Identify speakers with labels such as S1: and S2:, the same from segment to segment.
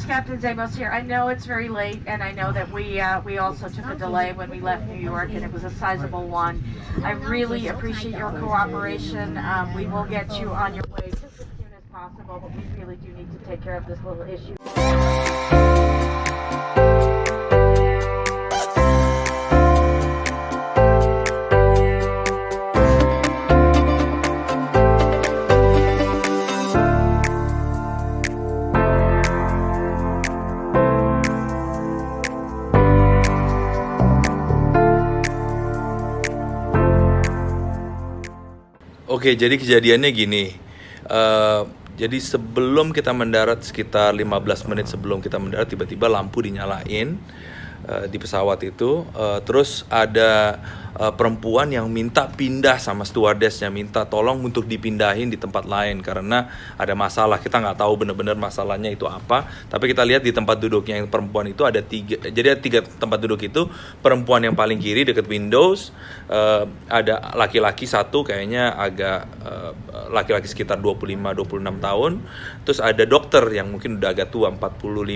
S1: Captain Zamos here. I know it's very late, and I know that we also took a delay when we left New York, and it was a sizable one. I really appreciate your cooperation. We will get you on your way just as soon as possible, but we really do need to take care of this little issue.
S2: Oke, jadi kejadiannya gini. Jadi sebelum kita mendarat, sekitar 15 menit sebelum kita mendarat, tiba-tiba lampu dinyalain di pesawat itu. Terus ada perempuan yang minta pindah sama stewardessnya, minta tolong untuk dipindahin di tempat lain karena ada masalah. Kita nggak tahu benar-benar masalahnya itu apa, tapi kita lihat di tempat duduknya yang perempuan itu ada tiga. Jadi ada 3 tempat duduk itu. Perempuan yang paling kiri dekat windows, ada laki-laki satu kayaknya agak laki-laki sekitar 25-26 tahun. Terus ada dokter yang mungkin udah agak tua, 45-50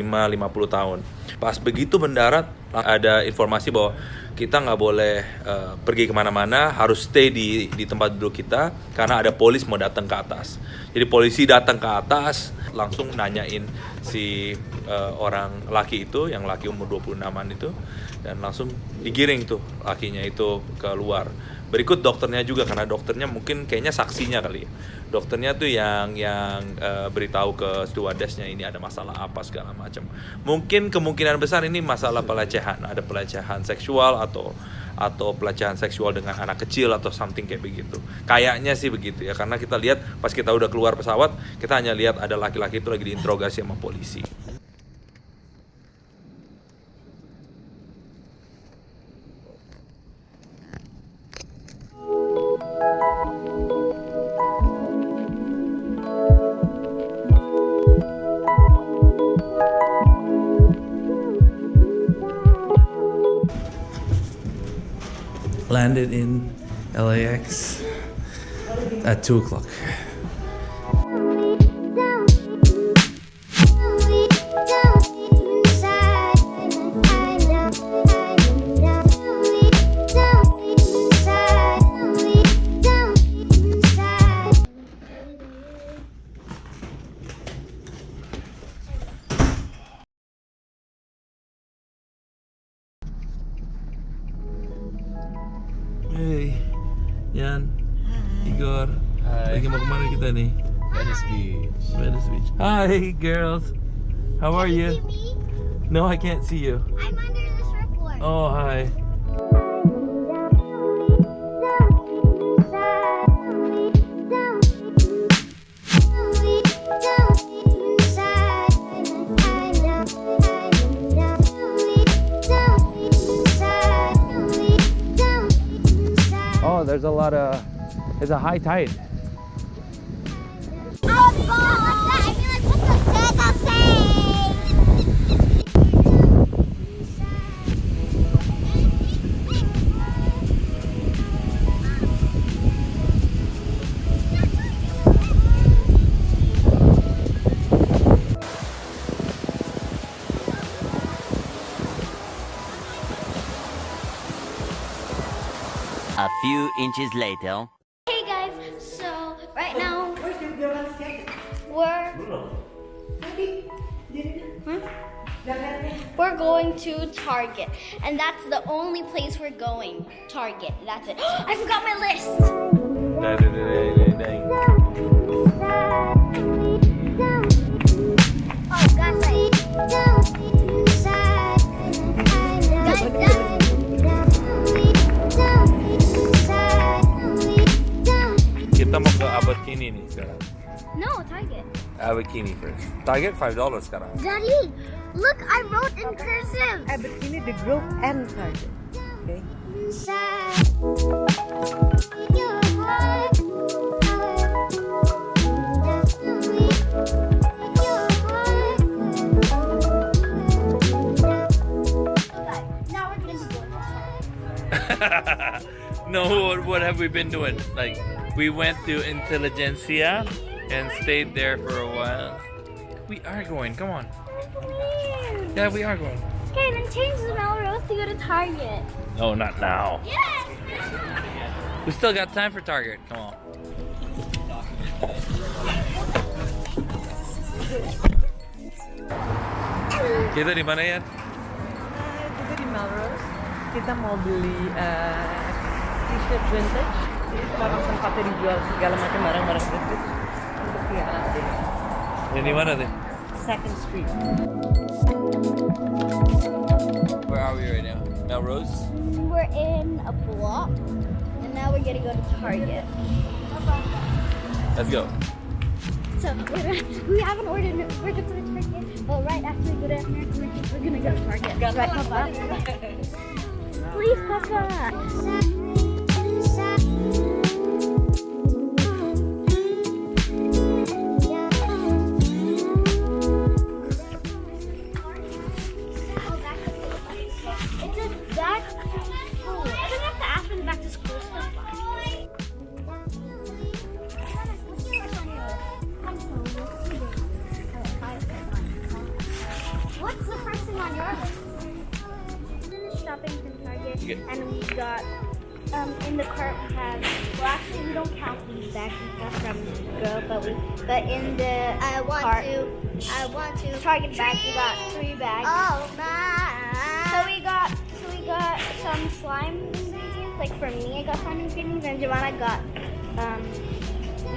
S2: tahun. Pas begitu mendarat, ada informasi bahwa kita nggak boleh pergi kemana-mana, harus stay di tempat duduk kita karena ada polis mau datang ke atas. Jadi polisi datang ke atas, langsung nanyain si orang laki itu, yang laki umur 26-an itu, dan langsung digiring tuh lakinya itu keluar. Berikut dokternya juga, karena dokternya mungkin kayaknya saksinya kali ya. Dokternya tuh yang beritahu ke stewardessnya ini ada masalah apa segala macam. Mungkin kemungkinan besar ini masalah pelecehan, ada pelecehan seksual atau pelecehan seksual dengan anak kecil atau something kayak begitu. Kayaknya sih begitu ya, karena kita lihat pas kita udah keluar pesawat, kita hanya lihat ada laki-laki itu lagi diinterogasi sama polisi. Landed in LAX at 2 o'clock. Hey, Yan, Igor.
S3: Hi.
S2: Lagi mau kemana kita nih?
S3: Venice Beach.
S2: Venice Beach. Hi, girls. How are you?
S4: See me?
S2: No, I can't see you.
S4: I'm under the surfboard.
S2: Oh, hi.
S3: Oh, there's a lot of. It's a high tide.
S5: A few inches later.
S4: Hey guys, so right now we're going to Target, and that's the only place we're going. Target, that's it. I forgot my list. Oh gosh,
S2: Kita mau ke Abercrombie nih sekarang.
S4: No, Target.
S2: Abercrombie first. Target $5 sekarang.
S4: Daddy, look, I wrote in cursive.
S6: Abercrombie, the Grove, and Target. Okay.
S4: Now we're gonna be going.
S2: No, what have we been doing? Like, we went to Intelligentsia and stayed there for a while.
S3: We are going. Come on.
S4: Please.
S3: Yeah, we are going.
S4: Okay, then change the Melrose to go to Target.
S3: No, not now.
S4: Yes.
S3: We still got time for Target. Come on. Kita di mana ya?
S6: Kita di Melrose. Kita mau beli t-shirt vintage. Orang tempatnya dijual segala macam barang-barang vintage. Untuk punya anak.
S3: Yang di mana deh?
S6: 2nd Street.
S3: Where are we right now? Melrose?
S4: We're in a block, and now we're gonna go to Target.
S3: Let's go.
S4: So we haven't ordered. We're gonna go to Target. Well, right after we go to American, we're gonna go to Target. Right, Papa? Please, Papa. What's the first thing on your list? Finished shopping from Target, and we got in the cart we have. Well, actually, we don't count these bags and stuff from girl, but in the I want to Target bags we got 3 bags. Oh my! So we got some slime ingredients. Like for me, I got slime ingredients, and Giovanna got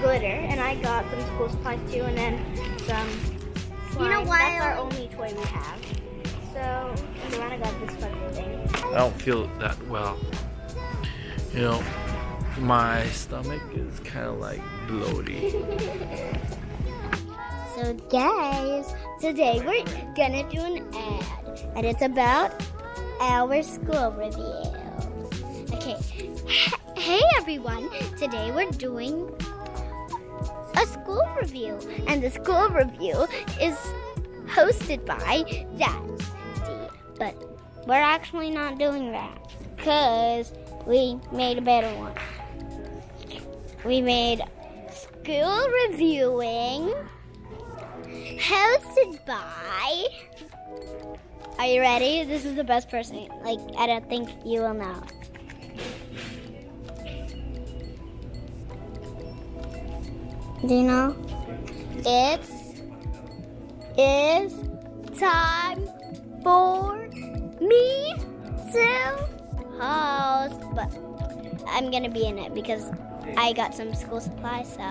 S4: glitter, and I got some school supplies too, and then some slime. You know why? That's our only toy we have. So Giovanna got this fucking thing.
S3: I don't feel that well. You know, my stomach is kind of like bloaty.
S4: So guys, today we're gonna do an ad, and it's about our school review. Okay, hey everyone, today we're doing a school review, and the school review is hosted by Dari. But we're actually not doing that, because we made a better one. We made school reviewing hosted by, are you ready? This is the best person. Like, I don't think you will know. Do you know? It is time for me to host, but I'm gonna be in it because I got some school supplies, so.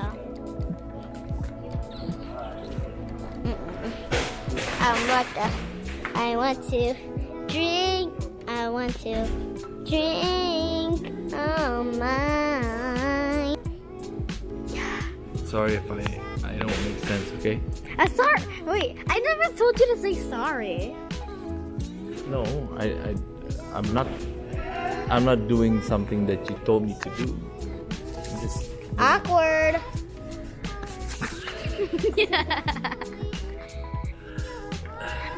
S4: I want to drink. Oh my.
S3: Sorry if I don't make sense, okay?
S4: I'm sorry. Wait, I never told you to say sorry.
S3: No, I'm not doing something that you told me to do. I'm just
S4: Awkward.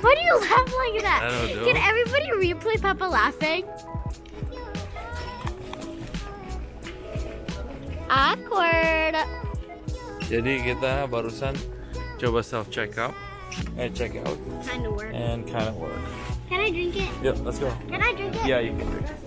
S4: Why do you laugh like that?
S3: I don't know.
S4: Can everybody replay Papa laughing? Awkward.
S3: Jadi kita barusan coba check out
S4: Kind of work.
S3: and kind of work.
S4: Can I drink it?
S3: Yep, let's go.
S4: Can I drink it?
S3: Yeah, you can drink it.